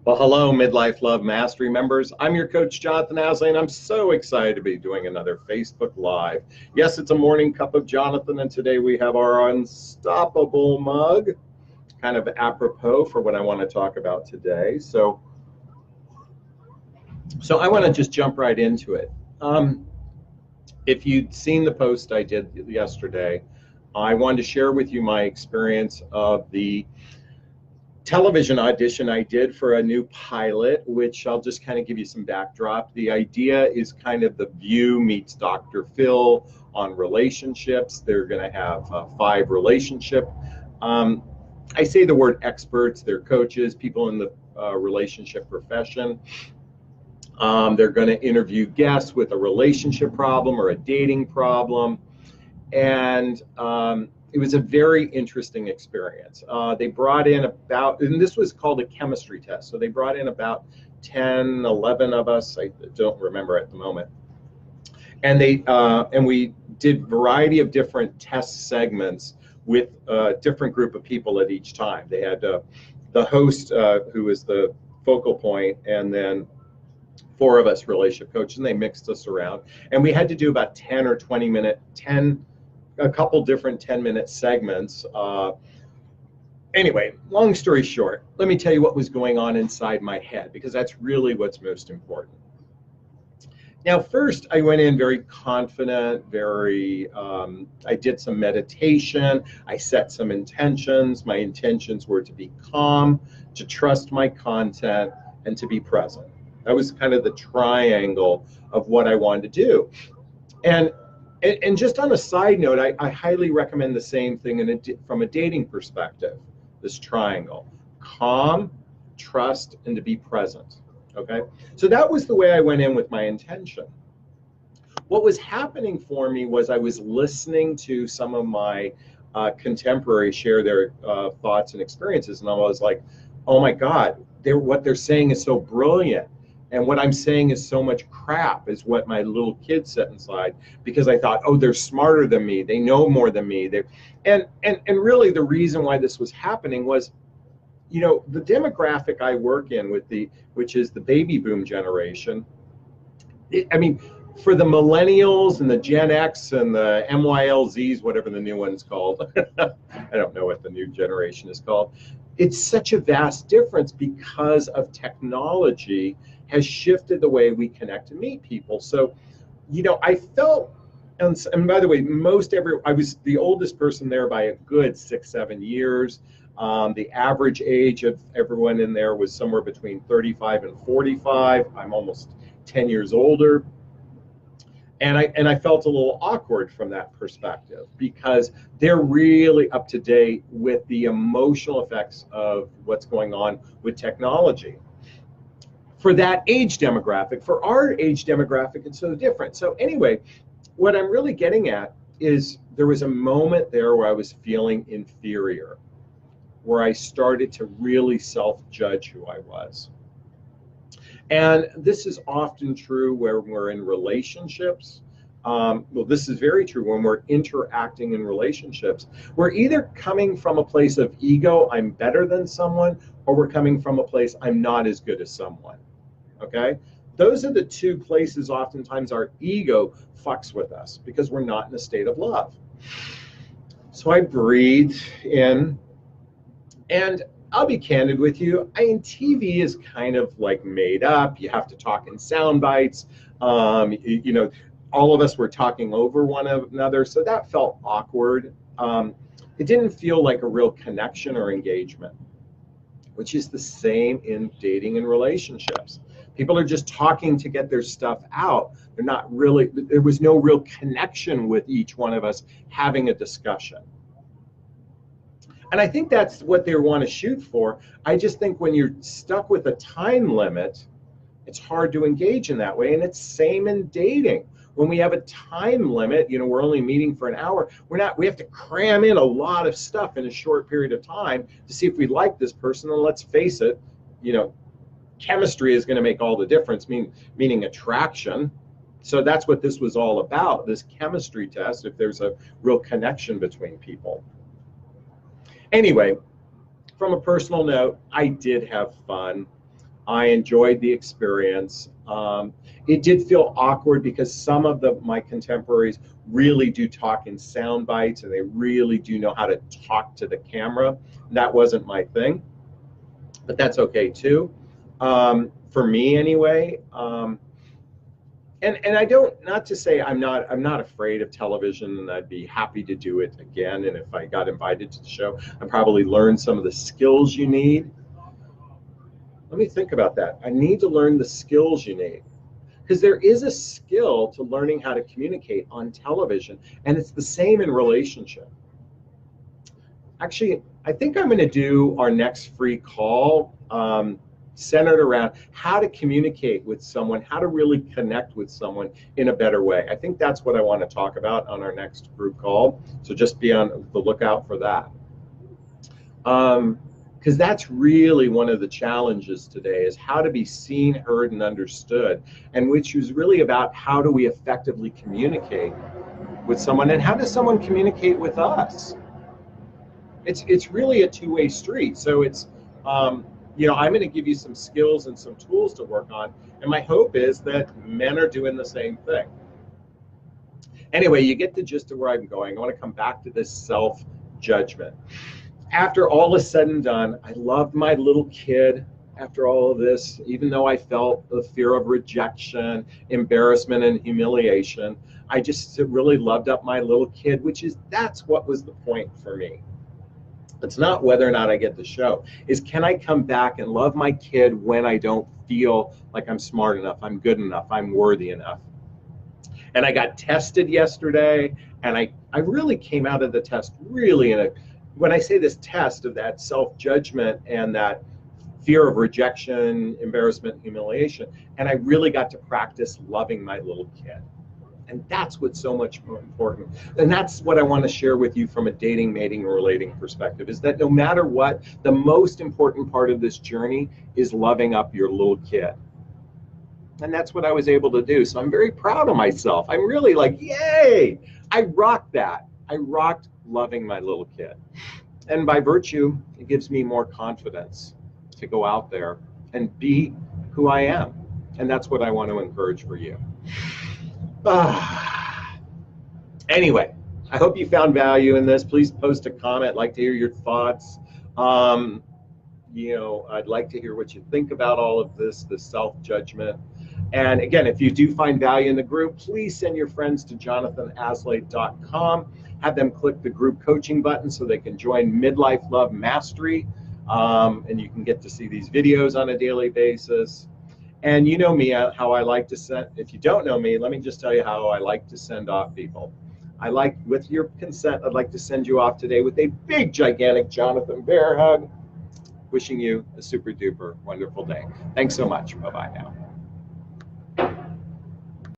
Well, hello, Midlife Love Mastery members. I'm your coach, Jonathan Asley, and I'm so excited to be doing another Facebook Live. Yes, it's a morning cup of Jonathan, and today we have our unstoppable mug, kind of apropos for what I want to talk about today. So I want to just jump right into it. If you'd seen the post I did yesterday, I wanted to share with you my experience of the television audition I did for a new pilot, which I'll just kind of give you some backdrop. The idea is kind of The View meets Dr. Phil on relationships. They're going to have 5 relationship. I say the word experts, they're coaches, people in the relationship profession. They're going to interview guests with a relationship problem or a dating problem. And it was a very interesting experience. They brought in and this was called a chemistry test. So they brought in about 10, 11 of us. I don't remember at the moment. And we did a variety of different test segments with a different group of people at each time. They had the host, who was the focal point, and then 4 of us relationship coaches, and they mixed us around. And we had to do about 10 or 20 minute, a couple different 10-minute segments. Anyway, long story short, let me tell you what was going on inside my head, because that's really what's most important. Now, first, I went in very confident, I did some meditation, I set some intentions. My intentions were to be calm, to trust my content, and to be present. That was kind of the triangle of what I wanted to do. And just on a side note, I highly recommend the same thing from a dating perspective, this triangle: calm, trust, and to be present. Okay, so that was the way I went in with my intention. What was happening for me was I was listening to some of my contemporaries share their thoughts and experiences, and I was like, oh my God, what they're saying is so brilliant. And what I'm saying is so much crap, is what my little kid said inside, because I thought, oh, they're smarter than me. They know more than me. And really the reason why this was happening was, the demographic I work in which is the baby boom generation. For the millennials and the Gen X and the MYLZs, whatever the new one's called, I don't know what the new generation is called. It's such a vast difference because of technology has shifted the way we connect and meet people. So, I felt, and by the way, I was the oldest person there by a good 6-7 years. The average age of everyone in there was somewhere between 35 and 45. I'm almost 10 years older. And I felt a little awkward from that perspective, because they're really up to date with the emotional effects of what's going on with technology. For that age demographic, for our age demographic, it's so different. So anyway, what I'm really getting at is there was a moment there where I was feeling inferior, where I started to really self-judge who I was. And this is often true where we're in relationships. This is very true when we're interacting in relationships. We're either coming from a place of ego, I'm better than someone, or we're coming from a place, I'm not as good as someone. Okay? Those are the 2 places oftentimes our ego fucks with us, because we're not in a state of love. So I breathed in, and I'll be candid with you. TV is kind of like made up. You have to talk in sound bites. All of us were talking over one another, so that felt awkward. It didn't feel like a real connection or engagement, which is the same in dating and relationships. People are just talking to get their stuff out. There was no real connection with each one of us having a discussion. And I think that's what they want to shoot for. I just think when you're stuck with a time limit, it's hard to engage in that way. And it's same in dating. When we have a time limit, we're only meeting for an hour. We have to cram in a lot of stuff in a short period of time to see if we like this person. And let's face it, chemistry is going to make all the difference, meaning attraction. So that's what this was all about, this chemistry test, if there's a real connection between people. Anyway, from a personal note, I did have fun. I enjoyed the experience. It did feel awkward because some of my contemporaries really do talk in sound bites, and they really do know how to talk to the camera. That wasn't my thing, but that's okay too, for me anyway. And I don't, not to say I'm not afraid of television, and I'd be happy to do it again. And if I got invited to the show, I'd probably learn some of the skills you need. Let me think about that. I need to learn the skills you need, because there is a skill to learning how to communicate on television, and it's the same in relationship. Actually, I think I'm going to do our next free call centered around how to communicate with someone, how to really connect with someone in a better way. I think that's what I want to talk about on our next group call. So just be on the lookout for that. Because that's really one of the challenges today, is how to be seen, heard, and understood, and which is really about how do we effectively communicate with someone, and how does someone communicate with us? It's really a two-way street. So it's you know, I'm going to give you some skills and some tools to work on, and my hope is that men are doing the same thing. Anyway, you get the gist of where I'm going. I want to come back to this self-judgment. After all is said and done, I loved my little kid after all of this, even though I felt the fear of rejection, embarrassment, and humiliation. I just really loved up my little kid, that's what was the point for me. It's not whether or not I get the show, is can I come back and love my kid when I don't feel like I'm smart enough, I'm good enough, I'm worthy enough. And I got tested yesterday, and I really came out of the test really when I say this test of that self-judgment and that fear of rejection, embarrassment, humiliation, and I really got to practice loving my little kid. And that's what's so much more important. And that's what I want to share with you from a dating, mating, and relating perspective, is that no matter what, the most important part of this journey is loving up your little kid. And that's what I was able to do. So I'm very proud of myself. I'm really like, yay! I rocked that. I rocked loving my little kid. And by virtue, it gives me more confidence to go out there and be who I am. And that's what I want to encourage for you. Anyway, I hope you found value in this. Please post a comment. I'd like to hear your thoughts. You know, I'd like to hear what you think about all of this, the self-judgment. And again, if you do find value in the group, please send your friends to jonathanaslay.com. Have them click the group coaching button so they can join Midlife Love Mastery. And you can get to see these videos on a daily basis. And you know me, how I like to send, if you don't know me, let me just tell you how I like to send off people. With your consent, I'd like to send you off today with a big, gigantic Jonathan Bear hug. Wishing you a super duper wonderful day. Thanks so much. Bye-bye now.